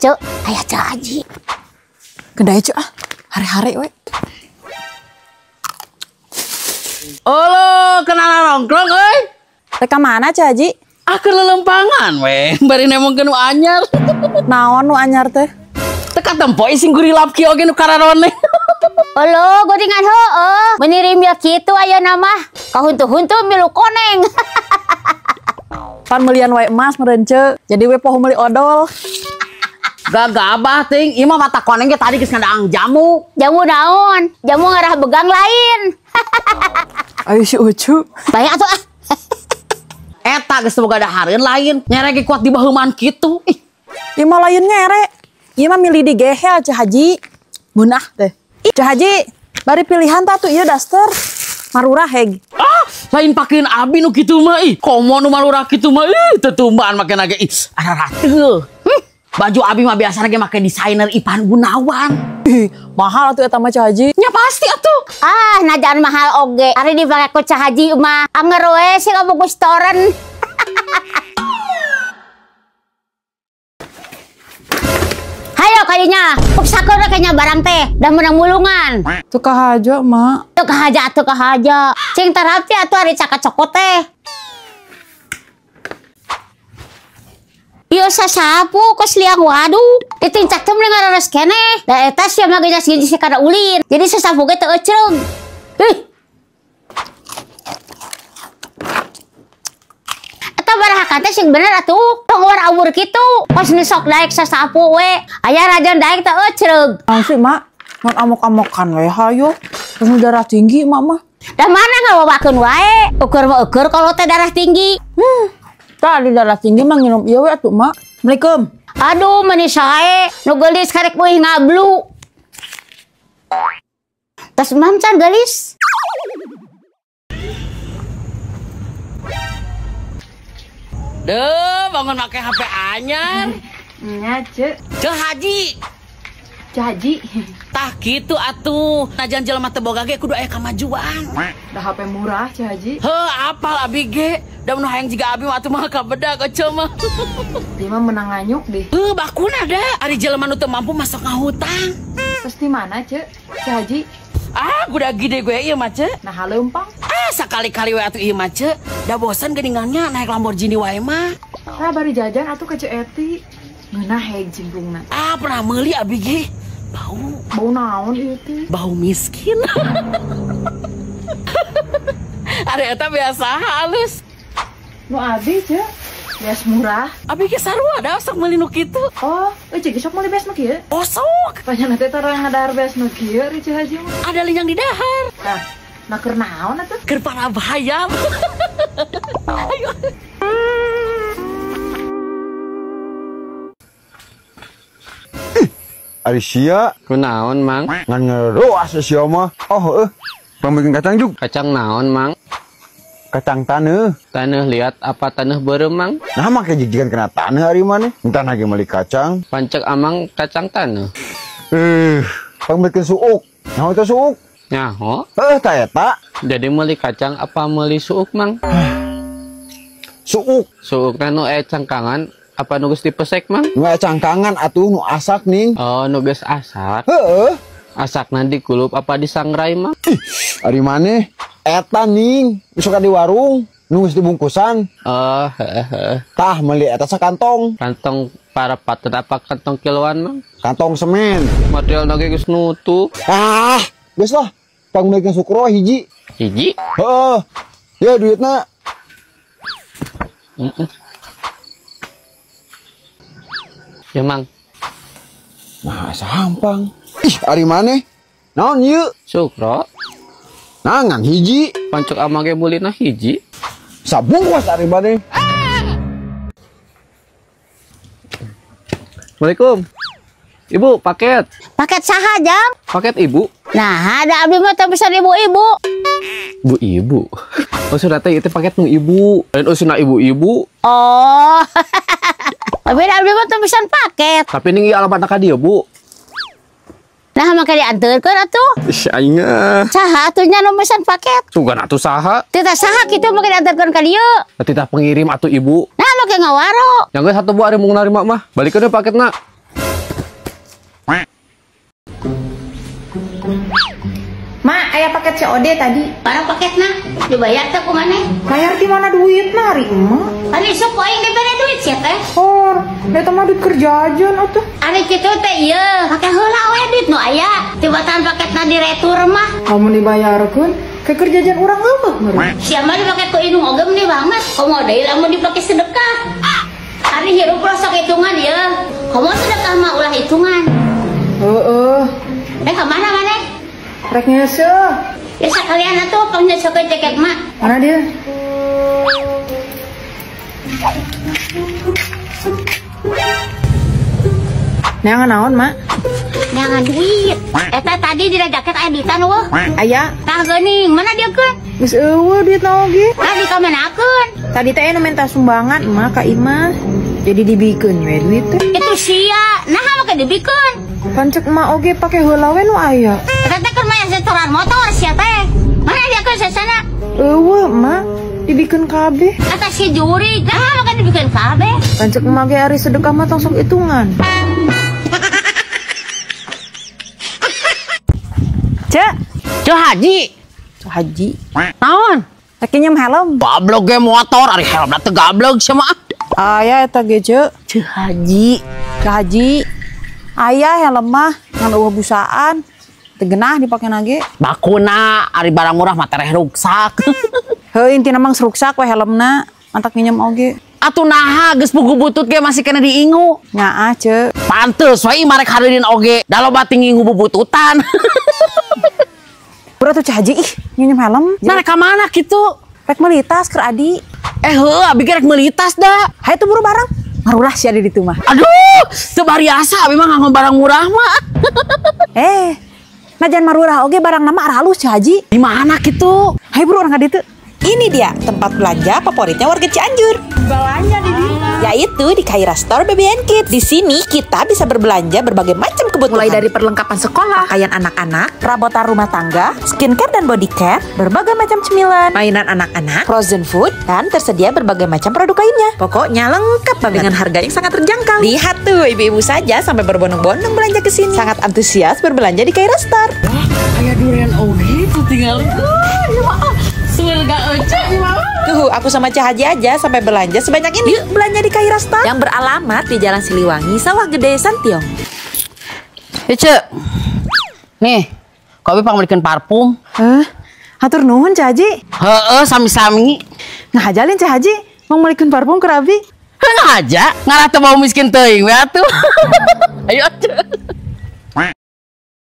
Cuk, aya Cak Haji. Kedai Cuk ah. Hari-hari we. Halo, kenalan nongkrong euy. Teka mana Cak Haji? Ah ke lelempangan we. Bari nemongkeun nu anyar. Naon nu anyar teh? Teka tempo sing gurilap kieu oge nu kararone. Halo, godingan heueuh. Menirim ya kitu ayeuna mah. Kahuntu-huntu milu koneng. Pan melian wae emas merenceu. Jadi we poho meuli odol. Gagah abah ting, ieu mah mata koneng ge tadi geus ngadaang jamu. Jamu naon? Jamu ngarah begang lain. Ayo si Ucu. Bae atuh ah. Eta geus boga dahareun lain, nyerege kuat di baheuman kitu. Ih, Ieu mah lain nyere. Ieu mah milih di gehel Cak Haji. Munah teh. Cak Haji, bari pilihan tah tuh ieu daster. Marurah heg. ah, lain pakeun abi nu kitu mah ih. Komo nu malurah kitu mah ih, tetumbaan make nage ih. Ararateuh. Baju abi mah biasana ge make desainer Ipan Gunawan. Ih, mahal atuh eta mah Cak Haji. Nya pasti atuh. Ah, najan mahal oge. Ari dipake ku Cak Haji mah anger we sing bogus toren. Hayo kayunya, puksakeun kayaknya barang teh, dah menang mulungan. Tuh kahaja mak. Tuh kahaja. Cing terapi atuh ari cakot-cokot teh. Ieu sasapu kos liang wadu. Ditincak teh mending ngareres keneh. Da eta sia mah geus hiji kada ulin. Jadi sasapu ge teu eceung. Eta baraha teh sing bener atuh. Tong awur kitu. Pas nu sok daek sasapu we, aya rajan daek teu eceung. Langsung mak. Ngan amok-amokan we hayo. Terus darah tinggi mak mah. Da mana ngawawakeun wae. Ukur mah ukur kalau teh darah tinggi. Tadi darah tinggi mah nginum ieu we atuh mak. Assalamualaikum. Aduh manis sae, nu geulis karek beuih ngablu. Tas mamcan geulis. Deuh, bangun make HP anyar. Nya Cek. Cak Haji. Cak Haji. Tah kitu atuh. Najan jelema teu boga ge kudu aya kamajuan. Da HP murah Cak Haji. Heuh, apal abi ge. Da mun hayang jiga abi mah atuh mah kabedak ece mah. Dia mah menang nganyuk deh. Heuh, bakuna da. Ari jelema nu teu mampu masuk ngahutang. Terus di mana Cek? Cak Haji. Ah, kuda gede gue ieu mah ce. Nah haleumpang. Ah, sakali-kali we atuh ieu mah ce. Da bosan geuningannya naik Lamborghini wae mah. Nah bari jajan atuh ke Cek Eti. Ngeunah heg cimplungna. Ah, pernah meuli abi ge. Bau naon ieu teh? Bau miskin. Ari eta biasa halus. Nu abi Cek. Beas murah. Abi ge sarua da sok meuli nu kitu. Oh, Cek sok meuli beas nu kieu. Oh, sok. Panjang teh tarang ngadahar beas nu kieu ri Cak Haji mah. Ada linjang di dahar. Nah keur naon atuh? Keur para bayam. Ayo. Ari sia Kunaon mang? ngan ngeroas sia mah. Oh heueuh. Pambikin kacang juk. Kacang naon mang? Kacang taneuh. Taneuh liat apa taneuh beureum mang? Nah make jijikan kena taneuh ari maneh. Entar lagi meuli kacang. Pancek amang kacang taneuh. Pambikin suuk. Naon teh suuk? Nyaho? Tah eta. Jadi meuli kacang apa meuli suuk mang? Suuk. Suuk nu cangkangan apa nu geus dipesek mang? Nu cangkangan atuh nu asak ning. Oh nu geus asak. Heueuh. Asakna dikulup apa disangrai mang? Ari maneh eta ning suka di warung nu geus dibungkusan. Oh heeh. Tah meuli eta sakantong. Kantong para paten apa kantong kiloan mang? Kantong semen. Material ge geus nutup. Ah, geus lah. Pambikin sukro hiji. Hiji? Heeh. Ya duitna. Ya mang. Nah, sampang. Ih, ari maneh? Naon ieu? Sukro. Nangan hiji. Pancek amang ge meulina hiji. Sabungkus ari maneh. Assalamualaikum. Ibu, paket. Paket saha jam? Paket ibu. Nah, ada abdi mah teu bisa ibu-ibu. Bu-ibu. Oh, sudah teh itu paket nu ibu. Lain usuna ibu-ibu. Oh. Tapi abdi mah teu bisa paket. Tapi ini alamat ka dia, Bu. Nah make dianterkeun atuh. Ih, aing Saha atunya nu mesan paket? sugan atuh saha? Tita saha kitu make dianterkeun ka dieu. Titah pengirim atuh ibu. Nah make ngawaro. Yang geus satu buah ari mung narima mah. Balikeun deui paketna. Mak, aya paket COD tadi. Para paketna dibayar teh ku maneh. Bayar di mana duit nari emak? Ari sok poe dibere duit sia teh. Hor, eta mah duit kerjaan atuh. Ari kitu teh ieu, make heula we duit nu aya. Tibatan paketna diretur mah. Kamu dibayarkeun ke kerjaan urang eueuh ngeureun. Sia mah dipake ku indung oge meni banget. Komo deui lamun dipake sedekah. Ari hirup sok hitungan ieu. Komo sedekah mah ulah hitungan. Heeh. Ka mana maneh? Rek nyeseuh. Ya sakalian atuh pang nyeseukeun ceket mah. Mana dia? Neangan naon, Mak? Jangan duit. Eta tadi di jaket aya duitan weuh. Aya, Tah geuning, mana dia keun? geus eueuh duit na oge. Tadi ka manakeun? Tadi teh nu minta sumbangan emak ka Imah. Jadi dibikeun we duit teh. Itu sia, nah make dibikeun. Pancek emak oge pake heula we nu aya. Eta teh keur maya setoran motor sia teh. Mana dia keun sasana? Eueuh, emak. Dibikeun kabeh. Eta si juri, nah make dibikeun kabeh. Pancek emak ge ari sedekah mah tong sok hitungan. Cek, Ceu Haji. Haji. Naon? Rek nyem helm. Gablog ge motor ari helmna teu gablog sia mah. Aya eta ge, Cek. Ceu Haji. Cek Haji. Aya helm mah ngan eueuh busaan. Teu geunah dipake nage. Bakuna ari barang murah mah tereh ruksak. Heuh intina mah ruksak we helmna. Antak nyem oge. Atuh naha geus pugu butut ge masih kena diingu. Nyaah, Cek. Pantes we marek hareureuin oge. Da loba ngingu bubututan. Bro tuh Cek Haji ih nyem helm. Nah ka mana kitu? Rek meuli tas keur Adi. Heuh abi ge rek meuli tas da. Hayu tuh buru barang. Marulah si Adi ditu mah. Aduh, teu bariasa abi mah nganggo barang murah mah. Najan marurah oge barang nama arah halus Cek Haji. Di mana kitu? Hayu bro orang ditu. Ini dia tempat belanja favoritnya warga Cianjur. Belanja di sini. Yaitu di Kaira Store BBN Kids. Di sini kita bisa berbelanja berbagai macam kebutuhan. Mulai dari perlengkapan sekolah, pakaian anak-anak, perabotan rumah tangga, skincare dan body care, berbagai macam cemilan, mainan anak-anak, frozen food, dan tersedia berbagai macam produk lainnya. Pokoknya lengkap banget dengan harga yang sangat terjangkau. Lihat tuh ibu-ibu saja sampai berbondong-bondong belanja ke sini. Sangat antusias berbelanja di Kaira Store. Aya durian oge tuh tinggal. Surga ece Tuh, aku sama Cah Haji aja sampai belanja sebanyak ini. Yuk, belanja di Kaira Store yang beralamat di Jalan Siliwangi, Sawah Gede, Santiong. Ece. Nih, kopi pangmelikeun parfum. Hatur nuhun Cah Haji. Heeh, sami-sami. Ngajalin Cah Haji mau melikeun parfum ke Rabi. Heuh aja, ngalah teu mau miskin teuing we atuh. Ayo atuh.